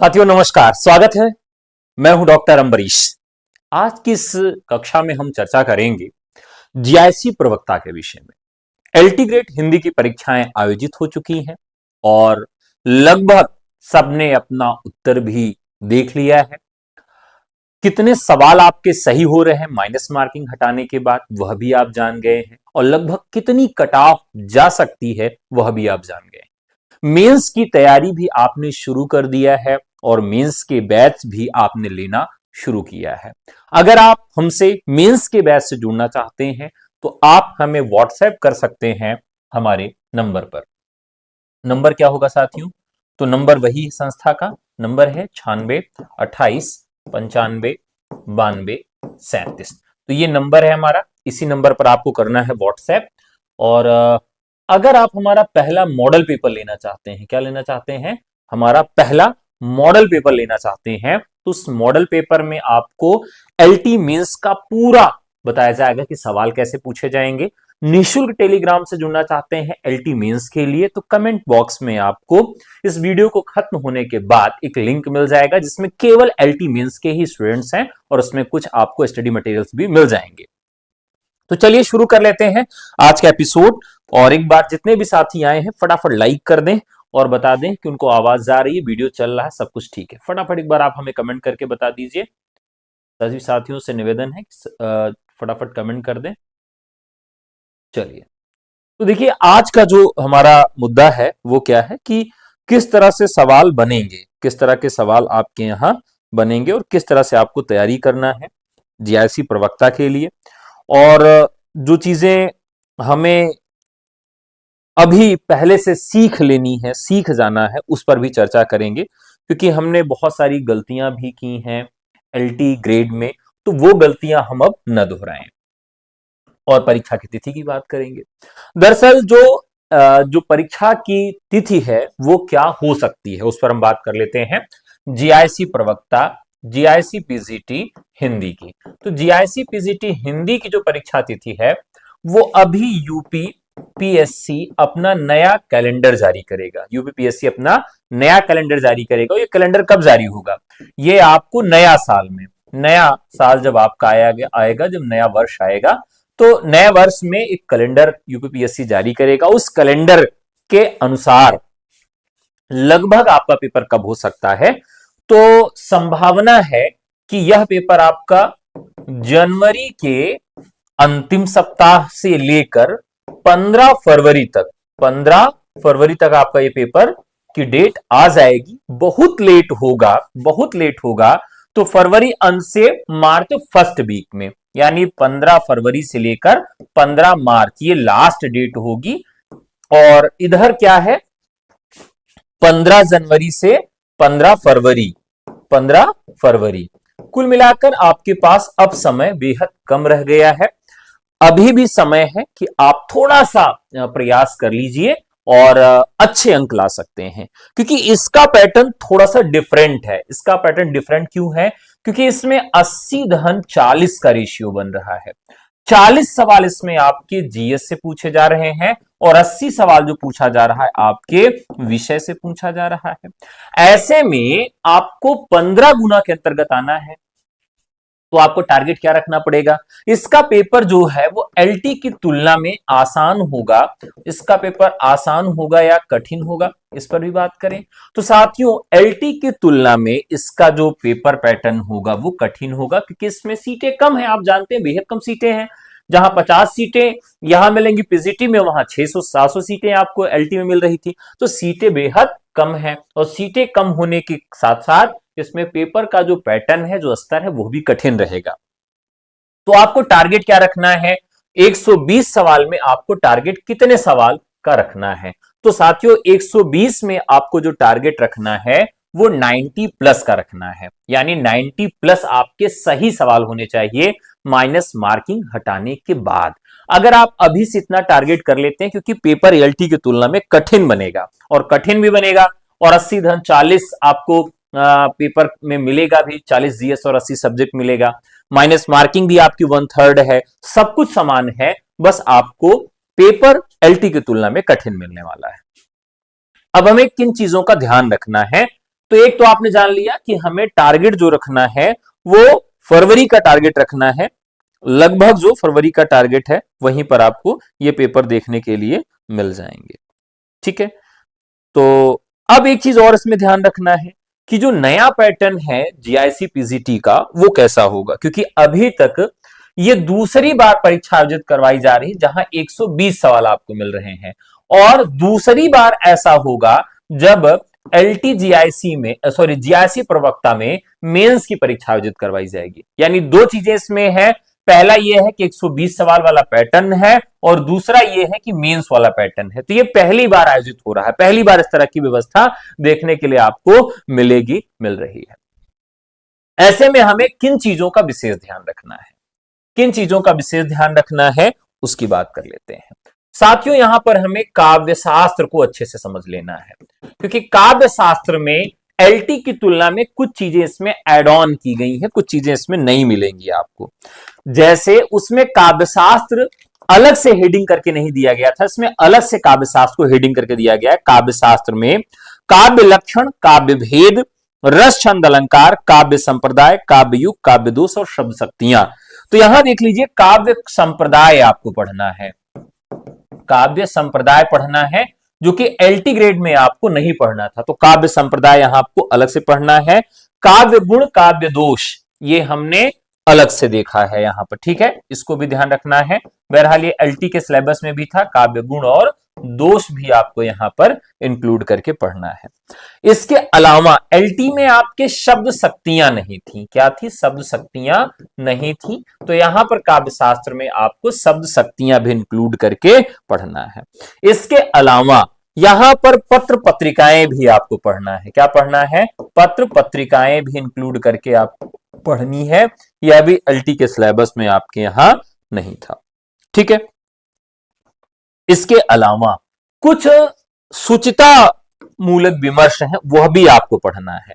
साथियों नमस्कार, स्वागत है। मैं हूं डॉक्टर अम्बरीश। आज की इस कक्षा में हम चर्चा करेंगे जीआईसी प्रवक्ता के विषय में। एलटी ग्रेड हिंदी की परीक्षाएं आयोजित हो चुकी हैं और लगभग सबने अपना उत्तर भी देख लिया है। कितने सवाल आपके सही हो रहे हैं माइनस मार्किंग हटाने के बाद, वह भी आप जान गए हैं और लगभग कितनी कट ऑफ जा सकती है वह भी आप जान गए हैं। मेंस की तैयारी भी आपने शुरू कर दिया है और मेंस के बैच भी आपने लेना शुरू किया है। अगर आप हमसे मेंस के बैच से जुड़ना चाहते हैं तो आप हमें व्हाट्सएप कर सकते हैं हमारे नंबर पर। नंबर क्या होगा साथियों? तो नंबर वही है, संस्था का नंबर है 96 28 95 92 37। तो ये नंबर है हमारा, इसी नंबर पर आपको करना है व्हाट्सएप। और अगर आप हमारा पहला मॉडल पेपर लेना चाहते हैं, क्या लेना चाहते हैं? हमारा पहला मॉडल पेपर लेना चाहते हैं तो उस मॉडल पेपर में आपको एलटी मेंस का पूरा बताया जाएगा कि सवाल कैसे पूछे जाएंगे। निःशुल्क टेलीग्राम से जुड़ना चाहते हैं एलटी मेंस के लिए तो कमेंट बॉक्स में आपको इस वीडियो को खत्म होने के बाद एक लिंक मिल जाएगा जिसमें केवल एलटी मेंस के ही स्टूडेंट्स हैं और उसमें कुछ आपको स्टडी मटेरियल्स भी मिल जाएंगे। तो चलिए शुरू कर लेते हैं आज का एपिसोड। और एक बार जितने भी साथी आए हैं फटाफट लाइक कर दें और बता दें कि उनको आवाज जा रही है, वीडियो चल रहा है, सब कुछ ठीक है। फटाफट एक बार आप हमें कमेंट करके बता दीजिए। सभी साथियों से निवेदन है फटाफट कमेंट कर दें। चलिए, तो देखिए आज का जो हमारा मुद्दा है वो क्या है कि किस तरह से सवाल बनेंगे, किस तरह के सवाल आपके यहां बनेंगे और किस तरह से आपको तैयारी करना है जीआईसी प्रवक्ता के लिए। और जो चीजें हमें अभी पहले से सीख लेनी है, सीख जाना है, उस पर भी चर्चा करेंगे क्योंकि हमने बहुत सारी गलतियां भी की हैं एलटी ग्रेड में, तो वो गलतियां हम अब न दोहराएं। और परीक्षा की तिथि की बात करेंगे। दरअसल जो परीक्षा की तिथि है वो क्या हो सकती है उस पर हम बात कर लेते हैं। जीआईसी प्रवक्ता, जीआईसी पीजीटी हिंदी की। तो जीआईसी पीजीटी हिंदी की जो परीक्षा तिथि है वो अभी यूपी पीएससी अपना नया कैलेंडर जारी करेगा। यूपी पीएससी अपना नया कैलेंडर जारी करेगा। ये कैलेंडर कब जारी होगा? ये आपको नया साल में, नया साल जब आपका आएगा, जब नया वर्ष आएगा तो नए वर्ष में एक कैलेंडर यूपीपीएससी जारी करेगा। उस कैलेंडर के अनुसार लगभग आपका पेपर कब हो सकता है? तो संभावना है कि यह पेपर आपका जनवरी के अंतिम सप्ताह से लेकर 15 फरवरी तक, 15 फरवरी तक आपका ये पेपर की डेट आ जाएगी। बहुत लेट होगा, बहुत लेट होगा तो फरवरी अंत से मार्च फर्स्ट वीक में, यानी 15 फरवरी से लेकर 15 मार्च ये लास्ट डेट होगी। और इधर क्या है, 15 जनवरी से 15 फरवरी, 15 फरवरी। कुल मिलाकर आपके पास अब समय बेहद कम रह गया है। अभी भी समय है कि आप थोड़ा सा प्रयास कर लीजिए और अच्छे अंक ला सकते हैं क्योंकि इसका पैटर्न थोड़ा सा डिफरेंट है। इसका पैटर्न डिफरेंट क्यों है? क्योंकि इसमें 80:40 का रेशियो बन रहा है। 40 सवाल इसमें आपके जीएस से पूछे जा रहे हैं और 80 सवाल जो पूछा जा रहा है आपके विषय से पूछा जा रहा है। ऐसे में आपको 15 गुना के अंतर्गत आना है तो आपको टारगेट क्या रखना पड़ेगा? इसका पेपर जो है वो एलटी की तुलना में आसान होगा। इसका पेपर आसान होगा या कठिन होगा, इस पर भी बात करें तो साथियों एलटी की तुलना में इसका जो पेपर पैटर्न होगा वो कठिन होगा क्योंकि इसमें सीटें कम है। आप जानते हैं बेहद कम सीटें हैं। जहां 50 सीटें यहां मिलेंगी पीजीटी में, वहां 600-700 सीटें आपको एलटी में मिल रही थी। तो सीटें बेहद कम है और सीटें कम होने के साथ साथ इसमें पेपर का जो पैटर्न है, जो स्तर है, वो भी कठिन रहेगा। तो आपको टारगेट क्या रखना है? 120 सवाल में आपको टारगेट कितने सवाल का रखना है? तो साथियों 120 में आपको जो टारगेट रखना है वो 90 प्लस का रखना है, यानी 90 प्लस आपके सही सवाल होने चाहिए माइनस मार्किंग हटाने के बाद। अगर आप अभी से इतना टारगेट कर लेते हैं क्योंकि पेपर एलटी की तुलना में कठिन बनेगा और कठिन भी बनेगा और 80:40 आपको पेपर में मिलेगा भी, 40 जीएस और 80 सब्जेक्ट मिलेगा। माइनस मार्किंग भी आपकी 1/3 है। सब कुछ समान है, बस आपको पेपर एलटी की तुलना में कठिन मिलने वाला है। अब हमें किन चीजों का ध्यान रखना है तो एक तो आपने जान लिया कि हमें टारगेट जो रखना है वो फरवरी का टारगेट रखना है, लगभग जो फरवरी का टारगेट है वहीं पर आपको ये पेपर देखने के लिए मिल जाएंगे। ठीक है, तो अब एक चीज और इसमें ध्यान रखना है कि जो नया पैटर्न है जीआईसी पीजीटी का वो कैसा होगा, क्योंकि अभी तक ये दूसरी बार परीक्षा आयोजित करवाई जा रही है जहां 120 सवाल आपको मिल रहे हैं, और दूसरी बार ऐसा होगा जब एलटी जीआईसी में जीआईसी प्रवक्ता में मेंस की परीक्षा आयोजित करवाई जाएगी। यानी दो चीजें इसमें है, पहला यह है कि 120 सवाल वाला पैटर्न है और दूसरा यह है कि मेंस वाला पैटर्न है। तो ये पहली बार आयोजित हो रहा है, पहली बार इस तरह की व्यवस्था देखने के लिए आपको मिल रही है। ऐसे में हमें किन चीजों का विशेष ध्यान रखना है, किन चीजों का विशेष ध्यान रखना है उसकी बात कर लेते हैं। साथियों, यहां पर हमें काव्य शास्त्र को अच्छे से समझ लेना है, क्योंकि काव्य शास्त्र में एलटी की तुलना में कुछ चीजें इसमें एड ऑन की गई हैं, कुछ चीजें इसमें नहीं मिलेंगी आपको। जैसे उसमें काव्य शास्त्र अलग से हेडिंग करके नहीं दिया गया था, इसमें अलग से काव्य शास्त्र को हेडिंग करके दिया गया है। काव्य शास्त्र में काव्य लक्षण, काव्य भेद, रस छंद अलंकार, काव्य संप्रदाय, काव्य युग, काव्य दोष और शब्द शक्तियां। तो यहां देख लीजिए, काव्य संप्रदाय आपको पढ़ना है, काव्य संप्रदाय पढ़ना है, जो कि एलटी ग्रेड में आपको नहीं पढ़ना था। तो काव्य संप्रदाय यहां आपको अलग से पढ़ना है। काव्य गुण, काव्य दोष ये हमने अलग से देखा है यहां पर, ठीक है, इसको भी ध्यान रखना है। बहरहाल ये एलटी के सिलेबस में भी था, काव्य गुण और दोष भी आपको यहां पर इंक्लूड करके पढ़ना है। इसके अलावा एलटी में आपके शब्द शक्तियां नहीं थी, क्या थी, शब्द शक्तियां नहीं थी, तो यहां पर काव्य शास्त्र में आपको शब्द शक्तियां भी इंक्लूड करके पढ़ना है। इसके अलावा यहां पर पत्र पत्रिकाएं भी आपको पढ़ना है, क्या पढ़ना है, पत्र पत्रिकाएं भी इंक्लूड करके आपको पढ़नी है। यह भी एलटी के सिलेबस में आपके यहां नहीं था, ठीक है। इसके अलावा कुछ सूचिता मूलक विमर्श है, वह भी आपको पढ़ना है।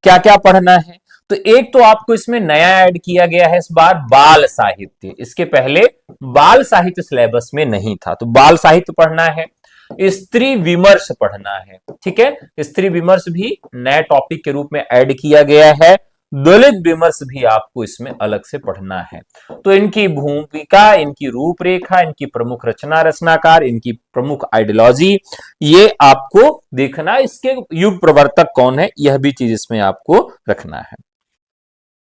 क्या क्या पढ़ना है, तो एक तो आपको इसमें नया ऐड किया गया है इस बार बाल साहित्य, इसके पहले बाल साहित्य सिलेबस में नहीं था, तो बाल साहित्य पढ़ना है। स्त्री विमर्श पढ़ना है, ठीक है, स्त्री विमर्श भी नए टॉपिक के रूप में ऐड किया गया है। दलित विमर्श भी आपको इसमें अलग से पढ़ना है। तो इनकी भूमिका, इनकी रूपरेखा, इनकी प्रमुख रचनाकार, इनकी प्रमुख आइडियोलॉजी, ये आपको देखना, इसके युग प्रवर्तक कौन है, यह भी चीज इसमें आपको रखना है।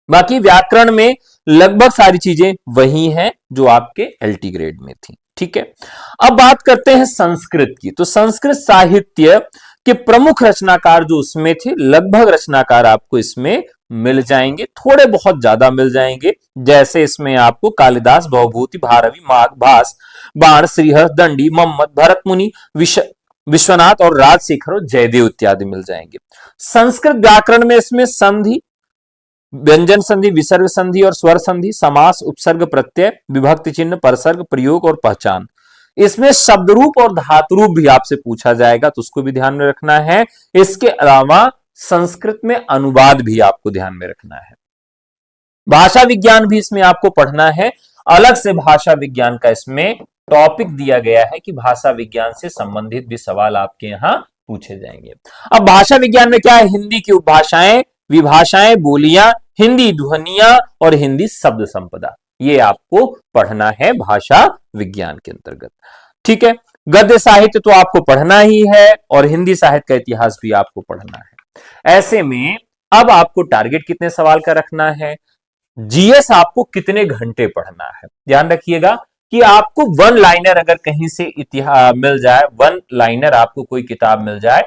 बाकी व्याकरण में लगभग सारी चीजें वही हैं जो आपके एलटी ग्रेड में थी, ठीक है। अब बात करते हैं संस्कृत की, तो संस्कृत साहित्य के प्रमुख रचनाकार जो उसमें थे, लगभग रचनाकार आपको इसमें मिल जाएंगे, थोड़े बहुत ज्यादा मिल जाएंगे। जैसे इसमें आपको कालिदास, भवभूति, भारवी, माघ, भास, बाण, श्रीहर्ष, दंडी, मम्मट, भरत मुनि, विश्वनाथ और राजशेखर और जयदेव इत्यादि मिल जाएंगे। संस्कृत व्याकरण में इसमें संधि, व्यंजन संधि, विसर्ग संधि और स्वर संधि, समास, उपसर्ग, प्रत्यय, विभक्ति चिन्ह, परसर्ग, प्रयोग और पहचान, इसमें शब्द रूप और धातु रूप भी आपसे पूछा जाएगा, तो उसको भी ध्यान में रखना है। इसके अलावा संस्कृत में अनुवाद भी आपको ध्यान में रखना है। भाषा विज्ञान भी इसमें आपको पढ़ना है, अलग से भाषा विज्ञान का इसमें टॉपिक दिया गया है कि भाषा विज्ञान से संबंधित भी सवाल आपके यहां पूछे जाएंगे। अब भाषा विज्ञान में क्या है, हिंदी की उपभाषाएं, विभाषाएं, बोलियां, हिंदी ध्वनियां और हिंदी शब्द संपदा, ये आपको पढ़ना है भाषा विज्ञान के अंतर्गत, ठीक है। गद्य साहित्य तो आपको पढ़ना ही है और हिंदी साहित्य का इतिहास भी आपको पढ़ना है। ऐसे में अब आपको टारगेट कितने सवाल का रखना है, जीएस आपको कितने घंटे पढ़ना है। ध्यान रखिएगा कि आपको वन लाइनर अगर कहीं से इतिहास मिल जाए, वन लाइनर आपको कोई किताब मिल जाए,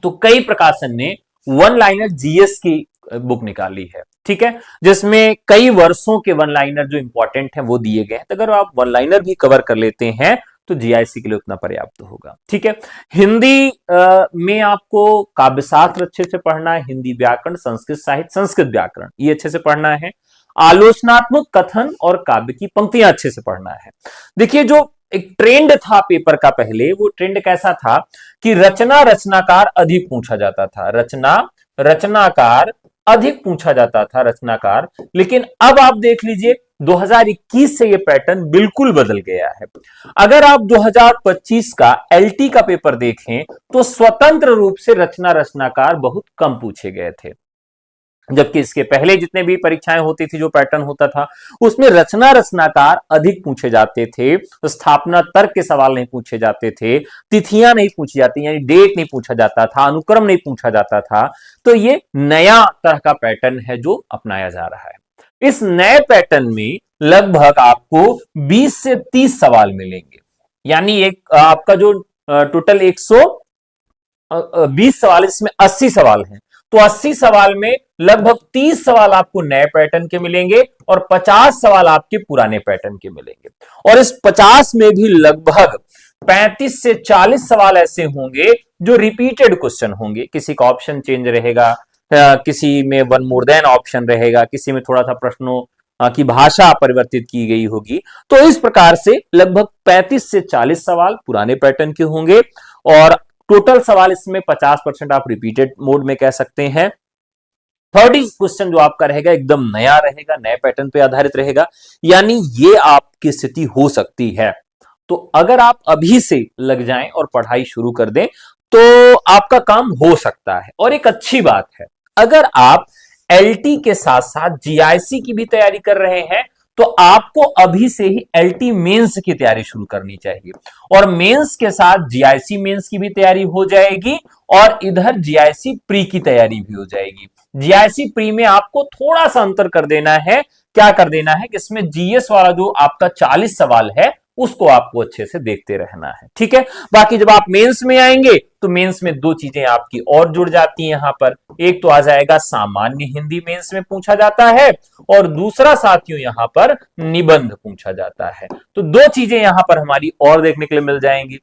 तो कई प्रकाशन ने वन लाइनर जीएस की बुक निकाली है, ठीक है, जिसमें कई वर्षों के वन लाइनर जो इंपॉर्टेंट हैं वो दिए गए हैं। तो अगर आप वन लाइनर भी कवर कर लेते हैं तो जीआईसी के लिए उतना पर्याप्त होगा, ठीक है। हिंदी में आपको काव्यशास्त्र अच्छे से पढ़ना है, हिंदी व्याकरण, संस्कृत साहित्य, संस्कृत व्याकरण ये अच्छे से पढ़ना है। आलोचनात्मक कथन और काव्य की पंक्तियां अच्छे से पढ़ना है। देखिए, जो एक ट्रेंड था पेपर का पहले, वो ट्रेंड कैसा था कि रचनाकार अधिक पूछा जाता था, रचनाकार अधिक पूछा जाता था, रचनाकार। लेकिन अब आप देख लीजिए 2021 से ये पैटर्न बिल्कुल बदल गया है। अगर आप 2025 का एलटी का पेपर देखें तो स्वतंत्र रूप से रचना रचनाकार बहुत कम पूछे गए थे, जबकि इसके पहले जितने भी परीक्षाएं होती थी, जो पैटर्न होता था, उसमें रचना रचनाकार अधिक पूछे जाते थे। स्थापना तर्क के सवाल नहीं पूछे जाते थे, तिथियां नहीं पूछी जाती, यानी डेट नहीं पूछा जाता था, अनुक्रम नहीं पूछा जाता था। तो ये नया तरह का पैटर्न है जो अपनाया जा रहा है। इस नए पैटर्न में लगभग आपको 20 से 30 सवाल मिलेंगे, यानी एक आपका जो टोटल 120 सवाल, इसमें 80 सवाल हैं, तो 80 सवाल में लगभग 30 सवाल आपको नए पैटर्न के मिलेंगे और 50 सवाल आपके पुराने पैटर्न के मिलेंगे। और इस 50 में भी लगभग 35 से 40 सवाल ऐसे होंगे जो रिपीटेड क्वेश्चन होंगे। किसी का ऑप्शन चेंज रहेगा, किसी में वन मोर देन ऑप्शन रहेगा, किसी में थोड़ा सा प्रश्नों की भाषा परिवर्तित की गई होगी। तो इस प्रकार से लगभग 35 से 40 सवाल पुराने पैटर्न के होंगे और टोटल सवाल इसमें 50% आप रिपीटेड मोड में कह सकते हैं। 30 क्वेश्चन जो आपका रहेगा एकदम नया रहेगा, नए पैटर्न पे आधारित रहेगा, यानी ये आपकी स्थिति हो सकती है। तो अगर आप अभी से लग जाएं और पढ़ाई शुरू कर दें तो आपका काम हो सकता है। और एक अच्छी बात है, अगर आप एलटी के साथ साथ जीआईसी की भी तैयारी कर रहे हैं तो आपको अभी से ही एलटी मेंस की तैयारी शुरू करनी चाहिए, और मेंस के साथ जीआईसी मेंस की भी तैयारी हो जाएगी और इधर जीआईसी प्री की तैयारी भी हो जाएगी। जीआईसी प्री में आपको थोड़ा सा अंतर कर देना है। क्या कर देना है कि इसमें जीएस वाला जो आपका 40 सवाल है उसको आपको अच्छे से देखते रहना है, ठीक है। बाकी जब आप मेंस में आएंगे तो मेंस में दो चीजें आपकी और जुड़ जाती हैं यहां पर। एक तो आ जाएगा सामान्य हिंदी मेंस में पूछा जाता है, और दूसरा साथियों यहां पर निबंध पूछा जाता है। तो दो चीजें यहां पर हमारी और देखने के लिए मिल जाएंगी।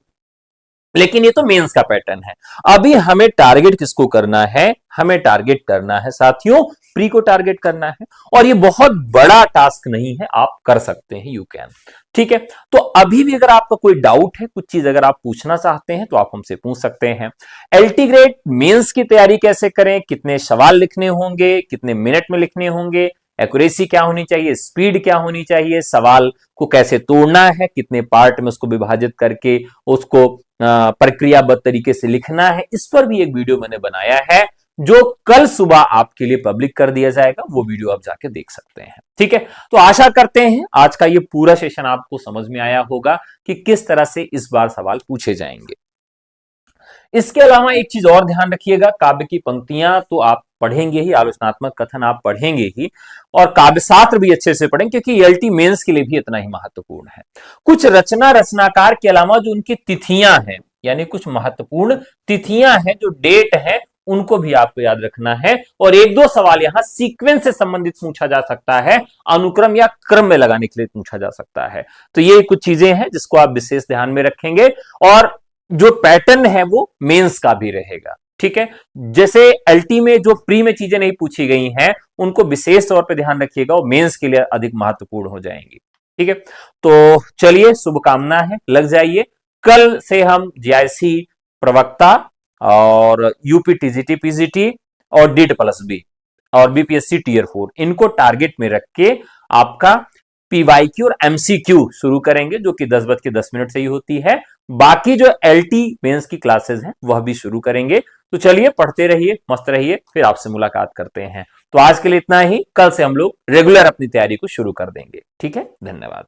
लेकिन ये तो मेंस का पैटर्न है। अभी हमें टारगेट किसको करना है? हमें टारगेट करना है साथियों प्री को टारगेट करना है, और ये बहुत बड़ा टास्क नहीं है, आप कर सकते हैं, यू कैन, ठीक है। तो अभी भी अगर आपका कोई डाउट है, कुछ चीज अगर आप पूछना चाहते हैं तो आप हमसे पूछ सकते हैं। एलटी ग्रेड मेंस की तैयारी कैसे करें, कितने सवाल लिखने होंगे, कितने मिनट में लिखने होंगे, एक्यूरेसी क्या होनी चाहिए, स्पीड क्या होनी चाहिए, सवाल को कैसे तोड़ना है, कितने पार्ट में उसको विभाजित करके उसको प्रक्रियाबद्ध तरीके से लिखना है, इस पर भी एक वीडियो मैंने बनाया है जो कल सुबह आपके लिए पब्लिक कर दिया जाएगा। वो वीडियो आप जाके देख सकते हैं, ठीक है। तो आशा करते हैं आज का ये पूरा सेशन आपको समझ में आया होगा कि किस तरह से इस बार सवाल पूछे जाएंगे। इसके अलावा एक चीज और ध्यान रखिएगा, काव्य की पंक्तियां तो आप पढ़ेंगे ही, आलोचनात्मक कथन आप पढ़ेंगे ही, और काव्य शास्त्र भी अच्छे से पढ़ें क्योंकि एलटी मेंस के लिए भी इतना ही महत्वपूर्ण है। कुछ रचना रचनाकार के अलावा जो उनकी तिथियां हैं, यानी कुछ महत्वपूर्ण तिथियां हैं, जो डेट है, उनको भी आपको याद रखना है। और एक दो सवाल यहां सीक्वेंस से संबंधित पूछा जा सकता है, अनुक्रम या क्रम में लगाने के लिए पूछा जा सकता है। तो ये कुछ चीजें हैं जिसको आप विशेष ध्यान में रखेंगे, और जो पैटर्न है वो मेंस का भी रहेगा, ठीक है। जैसे एलटी में जो प्री में चीजें नहीं पूछी गई हैं उनको विशेष तौर पे ध्यान रखिएगा, वो मेंस के लिए अधिक महत्वपूर्ण हो जाएंगी, ठीक है। तो चलिए, शुभकामना है, लग जाइए। कल से हम जीआईसी प्रवक्ता और यूपी टीजीटी पीजीटी और DIT+B और बीपीएससी टियर 4 इनको टारगेट में रख के आपका पीवाईक्यू और एमसीक्यू शुरू करेंगे, जो कि 10:10 से ही होती है। बाकी जो एलटी मेंस की क्लासेस हैं वह भी शुरू करेंगे। तो चलिए, पढ़ते रहिए, मस्त रहिए, फिर आपसे मुलाकात करते हैं। तो आज के लिए इतना ही, कल से हम लोग रेगुलर अपनी तैयारी को शुरू कर देंगे, ठीक है। धन्यवाद।